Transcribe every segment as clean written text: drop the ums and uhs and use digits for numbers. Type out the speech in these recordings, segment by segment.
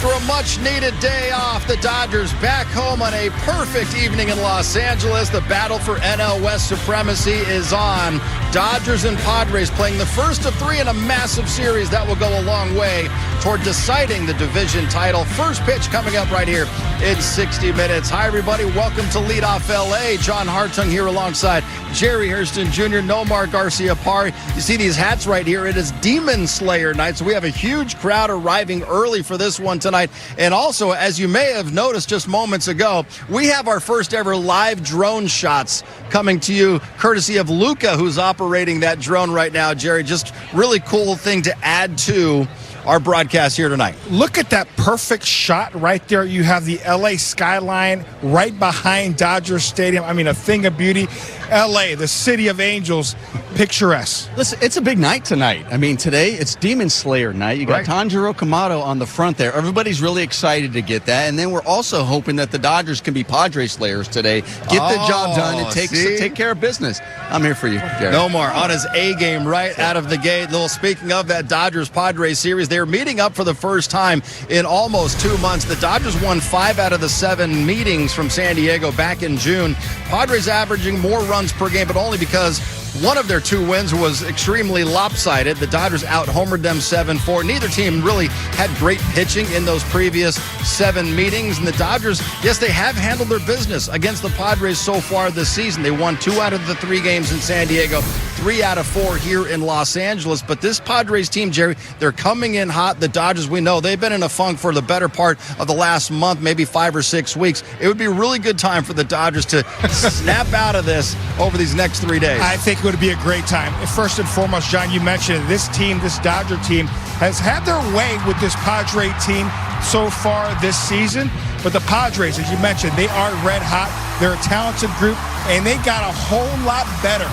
After a much-needed day off, the Dodgers back home on a perfect evening in Los Angeles. The battle for NL West supremacy is on. Dodgers and Padres playing the first of three in a massive series that will go a long way toward deciding the division title. First pitch coming up right here in 60 minutes. Hi, everybody. Welcome to Leadoff LA. John Hartung here alongside Jerry Hairston Jr., Nomar Garcia-Parr. You see these hats right here. It is Demon Slayer night, so we have a huge crowd arriving early for this one tonight. And also, as you may have noticed just moments ago, we have our first ever live drone shots coming to you courtesy of Luca, who's operating that drone right now. Jerry, just really cool thing to add to our broadcast here tonight. Look at that perfect shot right there. You have the LA skyline right behind Dodger Stadium. I mean, a thing of beauty. LA, the city of angels, picturesque. Listen, it's a big night tonight. I mean, today it's Demon Slayer night. You got Tanjiro Kamado on the front there. Everybody's really excited to get that. And then we're also hoping that the Dodgers can be Padre Slayers today. Get the job done and take care of business. I'm here for you, Jerry. Nomar on his A game right out of the gate. Little speaking of that Dodgers-Padres series, they're meeting up for the first time in almost 2 months. The Dodgers won 5 out of the 7 meetings from San Diego back in June. Padres averaging more runs per game, but only because one of their 2 wins was extremely lopsided. The Dodgers out-homered them 7-4. Neither team really had great pitching in those previous 7 meetings. And the Dodgers, yes, they have handled their business against the Padres so far this season. They won 2 out of the 3 games in San Diego, 3 out of 4 here in Los Angeles. But this Padres team, Jerry, they're coming in hot. The Dodgers, we know, they've been in a funk for the better part of the last month, maybe 5 or 6 weeks. It would be a really good time for the Dodgers to snap out of this over these next 3 days. I think it would be a great time. First and foremost, John, you mentioned it. This team, this Dodger team, has had their way with this Padre team so far this season. But the Padres, as you mentioned, they are red hot. They're a talented group, and they got a whole lot better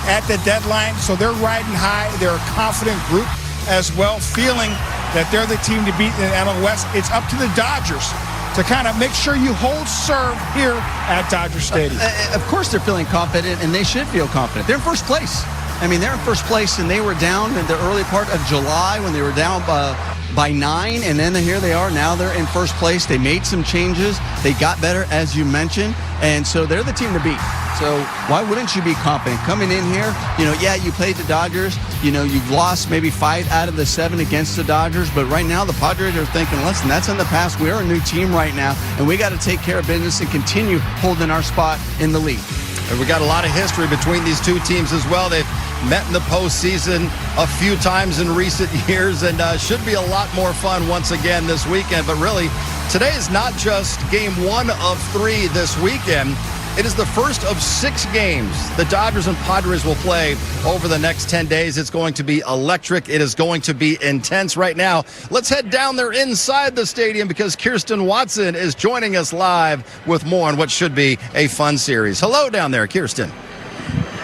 at the deadline. So they're riding high. They're a confident group as well, feeling that they're the team to beat in the NL West. It's up to the Dodgers to kind of make sure you hold serve here at Dodger Stadium. Of course they're feeling confident, and they should feel confident. They're in first place. I mean, they're in first place, and they were down in the early part of July when they were down by 9, and then here they are. Now they're in first place. They made some changes. They got better, as you mentioned, and so they're the team to beat. So why wouldn't you be confident coming in here? You know, yeah, you played the Dodgers. You know, you've lost maybe 5 out of the 7 against the Dodgers, but right now the Padres are thinking, listen, that's in the past. We're a new team right now, and we got to take care of business and continue holding our spot in the league. And we got a lot of history between these 2 teams as well. They've met in the postseason a few times in recent years, and should be a lot more fun once again this weekend. But really, today is not just game 1 of 3 this weekend. It is the first of 6 games the Dodgers and Padres will play over the next 10 days. It's going to be electric. It is going to be intense right now. Let's head down there inside the stadium because Kirsten Watson is joining us live with more on what should be a fun series. Hello down there, Kirsten.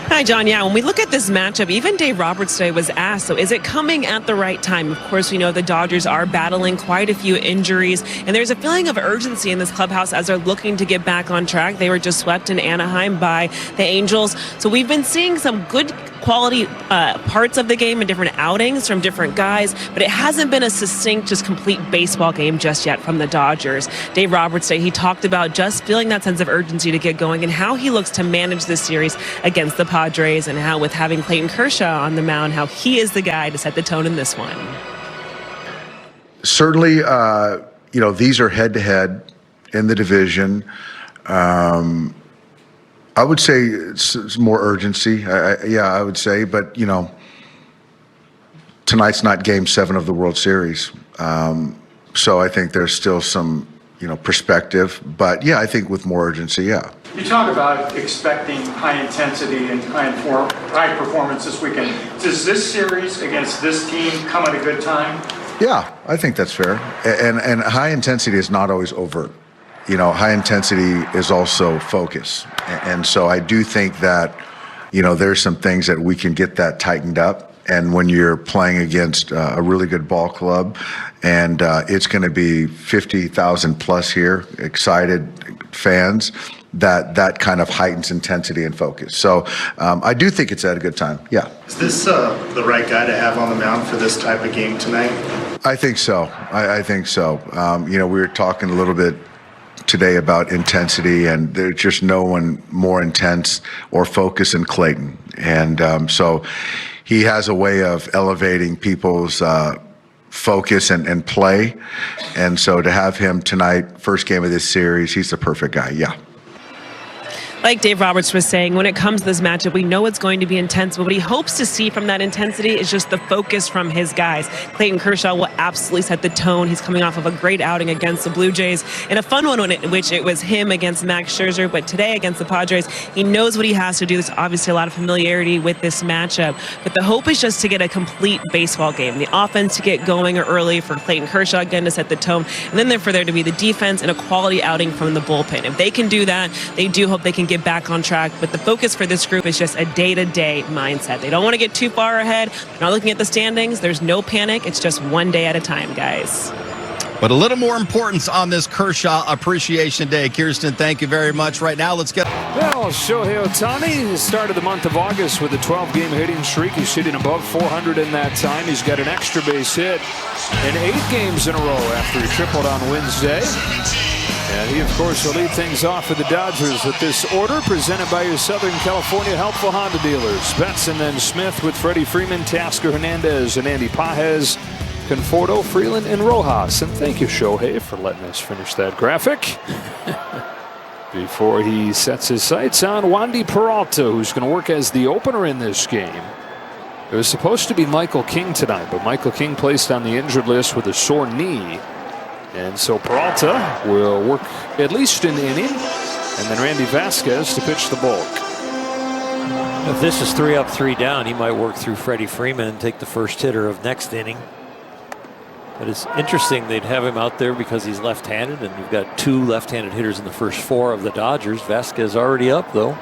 Hi, John. Yeah, when we look at this matchup, even Dave Roberts today was asked, so is it coming at the right time? Of course, we know the Dodgers are battling quite a few injuries, and there's a feeling of urgency in this clubhouse as they're looking to get back on track. They were just swept in Anaheim by the Angels. So we've been seeing some good quality parts of the game and different outings from different guys, but it hasn't been a succinct, just complete baseball game just yet from the Dodgers. Dave Roberts today, he talked about just feeling that sense of urgency to get going and how he looks to manage this series against the Padres, and how with having Clayton Kershaw on the mound, how he is the guy to set the tone in this one. Certainly, you know, these are head-to-head in the division. I would say it's more urgency. Yeah, I would say. But, you know, tonight's not Game 7 of the World Series. So I think there's still some, you know, perspective. But, yeah, I think with more urgency, yeah. You talk about expecting high intensity and high performance this weekend. Does this series against this team come at a good time? Yeah, I think that's fair. And high intensity is not always overt. You know, high intensity is also focus. And so I do think that, you know, there's some things that we can get that tightened up. And when you're playing against a really good ball club, and it's going to be 50,000 plus here, excited fans, that kind of heightens intensity and focus. So I do think it's at a good time. Yeah. Is this the right guy to have on the mound for this type of game tonight? I think so. I think so. We were talking a little bit today about intensity, and there's just no one more intense or focused than Clayton. And so he has a way of elevating people's focus and play. And so to have him tonight, first game of this series, he's the perfect guy. Yeah. Like Dave Roberts was saying, when it comes to this matchup, we know it's going to be intense, but what he hopes to see from that intensity is just the focus from his guys. Clayton Kershaw will absolutely set the tone. He's coming off of a great outing against the Blue Jays in a fun one in which it was him against Max Scherzer, but today against the Padres, he knows what he has to do. There's obviously a lot of familiarity with this matchup, but the hope is just to get a complete baseball game. The offense to get going early for Clayton Kershaw, again, to set the tone, and then for there to be the defense and a quality outing from the bullpen. If they can do that, they do hope they can get back on track, but the focus for this group is just a day-to-day mindset. They don't want to get too far ahead. They're not looking at the standings. There's no panic. It's just one day at a time, guys. But a little more importance on this Kershaw Appreciation Day. Kirsten, thank you very much. Right now, let's get... Well, ShoheiOhtani started the month of August with a 12-game hitting streak. He's hitting above 400 in that time. He's got an extra base hit in 8 games in a row after he tripled on Wednesday. And he, of course, will lead things off for the Dodgers with this order presented by your Southern California helpful Honda dealers. Betts and then Smith with Freddie Freeman, Tasker Hernandez, and Andy Pages, Conforto, Freeland, and Rojas. And thank you, Shohei, for letting us finish that graphic. Before he sets his sights on Wandy Peralta, who's going to work as the opener in this game. It was supposed to be Michael King tonight, but Michael King placed on the injured list with a sore knee. And so Peralta will work at least an inning, and then Randy Vasquez to pitch the bulk. If this is 3 up, 3 down, he might work through Freddie Freeman and take the first hitter of next inning. But it's interesting they'd have him out there because he's left-handed, and you've got 2 left-handed hitters in the first 4 of the Dodgers. Vasquez already up, though.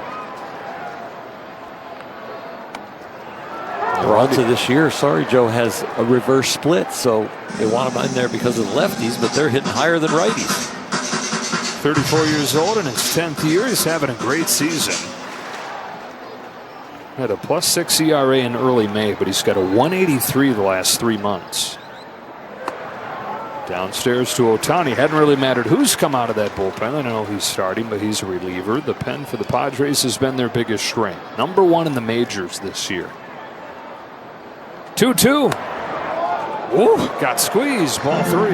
Peralta this year, sorry, Joe, has a reverse split, so they want him in there because of the lefties, but they're hitting higher than righties. 34 years old in his 10th year. He's having a great season. Had a +6 ERA in early May, but he's got a 183 the last 3 months. Downstairs to Otani. Hadn't really mattered who's come out of that bullpen. I don't know if he's starting, but he's a reliever. The pen for the Padres has been their biggest strength. #1 in the majors this year. 2-2. Ooh, got squeezed. Ball 3.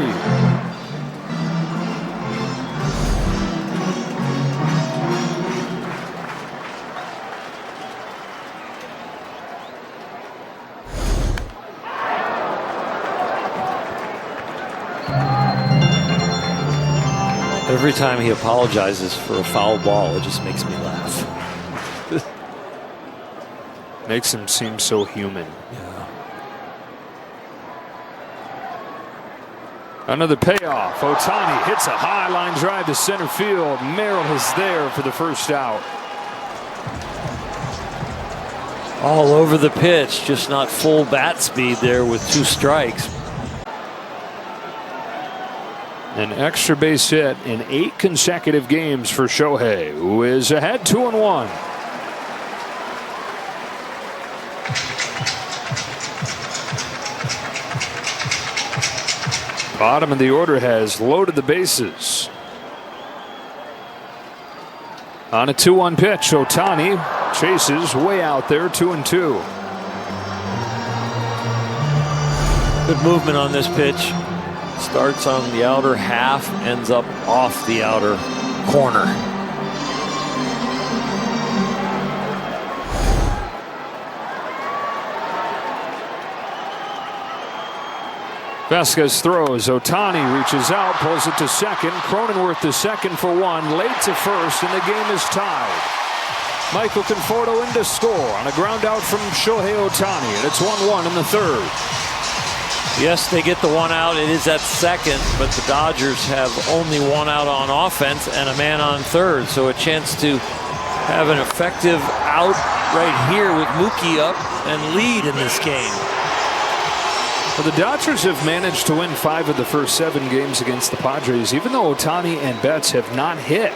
Every time he apologizes for a foul ball, it just makes me laugh. Makes him seem so human. Yeah. Another payoff. Otani hits a high line drive to center field. Merrill is there for the first out. All over the pitch, just not full bat speed there with 2 strikes. An extra base hit in 8 consecutive games for Shohei, who is ahead 2-1. Bottom of the order has loaded the bases. On a 2-1 pitch, Otani chases way out there, 2-2. Good movement on this pitch. Starts on the outer half, ends up off the outer corner. Vasquez throws. Otani reaches out, pulls it to second. Cronenworth to second for 1, late to first, and the game is tied. Michael Conforto in to score on a ground out from ShoheiOhtani, and it's 1-1 in the 3rd. Yes, they get the 1 out. It is at second, but the Dodgers have only 1 out on offense and a man on third, so a chance to have an effective out right here with Mookie up and lead in this game. Well, the Dodgers have managed to win 5 of the first 7 games against the Padres, even though Otani and Betts have not hit.